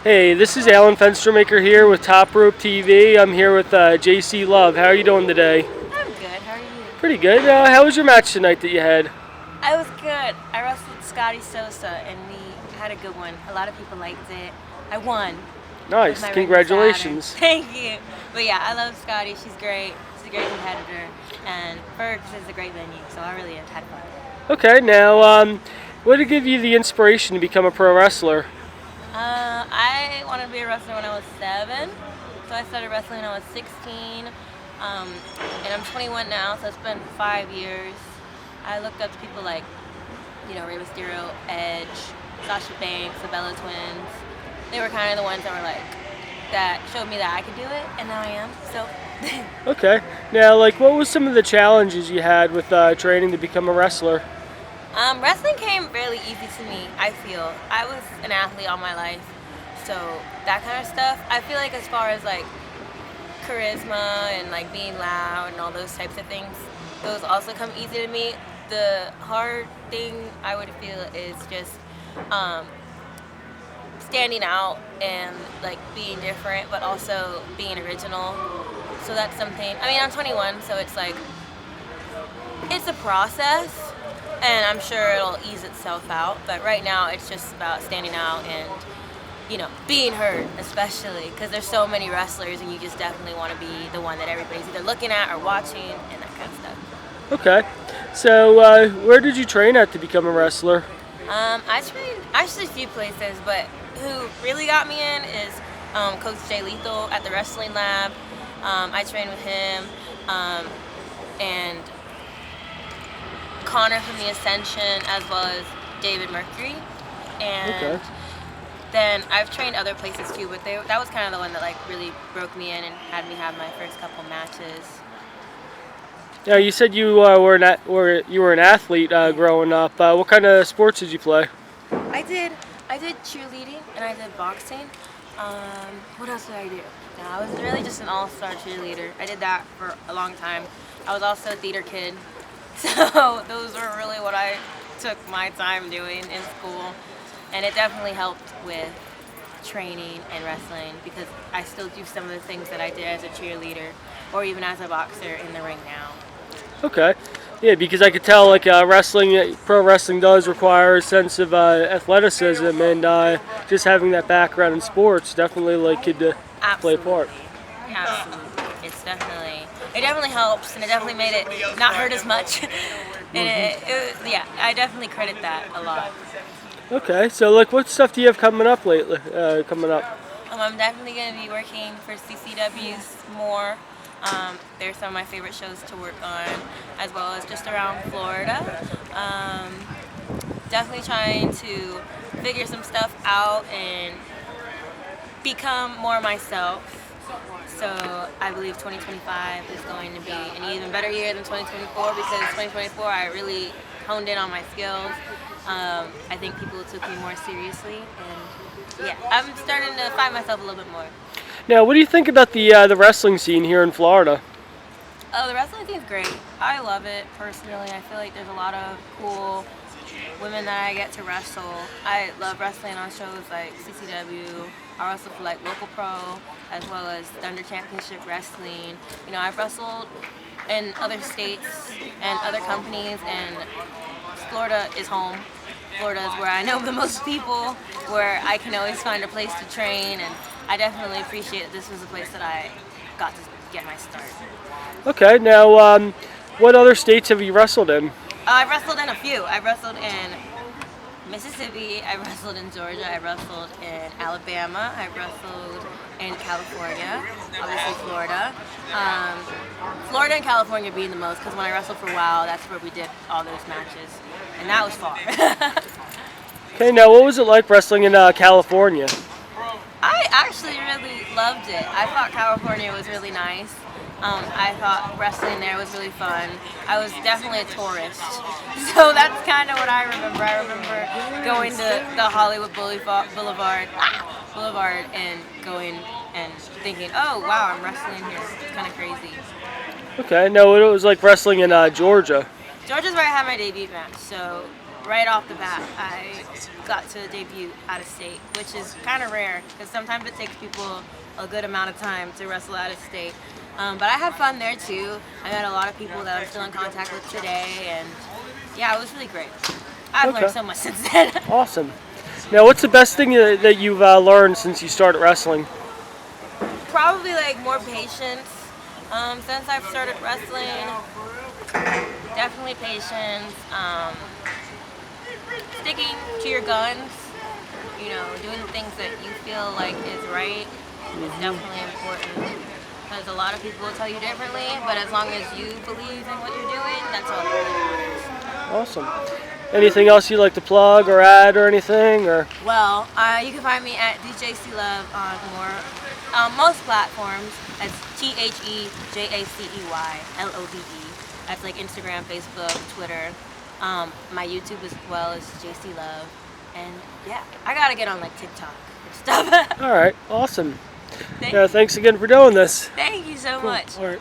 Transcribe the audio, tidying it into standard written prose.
Hey, this is Alan Fenstermaker here with Top Rope TV. I'm here with Jacey Love. How are you doing today? I'm good. How are you? Pretty good. How was your match tonight that you had? I was good. I wrestled Scotty Sosa and we had a good one. A lot of people liked it. I won. Nice. My ring Congratulations. Saturn. Thank you. But yeah, I love Scotty. She's great. She's a great competitor. And Bergs is a great venue, so I really have had fun. Okay, now, what did give you the inspiration to become a pro wrestler? I wanted to be a wrestler when I was 7. So I started wrestling when I was 16. And I'm 21 now, so it's been 5 years. I looked up to people like, Rey Mysterio, Edge, Sasha Banks, the Bella Twins. They were kind of the ones that were like, that showed me that I could do it, and now I am, so. Okay. Now, what was some of the challenges you had with training to become a wrestler? Wrestling came fairly easy to me, I feel. I was an athlete all my life, so that kind of stuff. I feel like as far as charisma and being loud and all those types of things, those also come easy to me. The hard thing I would feel is just standing out and being different, but also being original. So that's something. I mean, I'm 21, so it's it's a process, and I'm sure it'll ease itself out. But right now, it's just about standing out and being heard, especially because there's so many wrestlers, and you just definitely want to be the one that everybody's either looking at or watching, and that kind of stuff. Okay. So, where did you train at to become a wrestler? I trained actually a few places, but who really got me in is Coach Jay Lethal at the Wrestling Lab. I trained with him, and Connor from the Ascension, as well as David Mercury. And then I've trained other places too, but that was kind of the one that really broke me in and had me have my first couple matches. Yeah, you said you were an athlete growing up. What kind of sports did you play? I did cheerleading and I did boxing. What else did I do? No, I was really just an all-star cheerleader. I did that for a long time. I was also a theater kid, so those were really what I took my time doing in school, and it definitely helped with training and wrestling because I still do some of the things that I did as a cheerleader or even as a boxer in the ring now. Okay. Yeah, because I could tell pro wrestling does require a sense of athleticism, and just having that background in sports definitely could play a part. Absolutely. It definitely helps, and it definitely made it not hurt as much. And I definitely credit that a lot. Okay, so what stuff do you have coming up lately? I'm definitely going to be working for CCWs more. They're some of my favorite shows to work on, as well as just around Florida. Definitely trying to figure some stuff out and become more myself. So I believe 2025 is going to be an even better year than 2024 because 2024 I really honed in on my skills. I think people took me more seriously, and I'm starting to find myself a little bit more. Now, what do you think about the wrestling scene here in Florida? Oh, the wrestling scene's great. I love it personally. I feel like there's a lot of cool women that I get to wrestle. I love wrestling on shows like CCW. I wrestle for Local Pro, as well as Thunder Championship Wrestling. I've wrestled in other states and other companies, and Florida is home. Florida is where I know the most people, where I can always find a place to train, and I definitely appreciate that this was a place that I got to get my start. Okay, now what other states have you wrestled in? I've wrestled in a few. I've wrestled in Mississippi, I wrestled in Georgia, I wrestled in Alabama, I wrestled in California, obviously Florida. Florida and California being the most, because when I wrestled for WoW, that's where we did all those matches, and that was far. Okay, now what was it like wrestling in California? I actually really loved it. I thought California was really nice. I thought wrestling there was really fun. I was definitely a tourist, so that's kind of what I remember. I remember going to the Hollywood Boulevard, and going and thinking, oh wow, I'm wrestling here. It's kind of crazy. Okay, now what it was like wrestling in Georgia? Georgia's where I had my debut match, so right off the bat, I got to debut out of state, which is kind of rare because sometimes it takes people a good amount of time to wrestle out of state. But I had fun there too. I met a lot of people that I'm still in contact with today, and yeah, it was really great. I've learned so much since then. Awesome. Now, what's the best thing that you've learned since you started wrestling? Probably like more patience. Since I've started wrestling, definitely patience. Sticking to your guns. You know, doing the things that you feel like is right is definitely important. Because a lot of people will tell you differently, but as long as you believe in what you're doing, that's all that really matters. Awesome. Anything else you'd like to plug or add or anything? Or Well, you can find me at Jacey Love on most platforms. That's TheJaceylove. That's like Instagram, Facebook, Twitter. My YouTube as well is Jacey Love. And yeah, I gotta get on like TikTok and stuff. all right, awesome. Thanks again for doing this. Thank you so much. All right.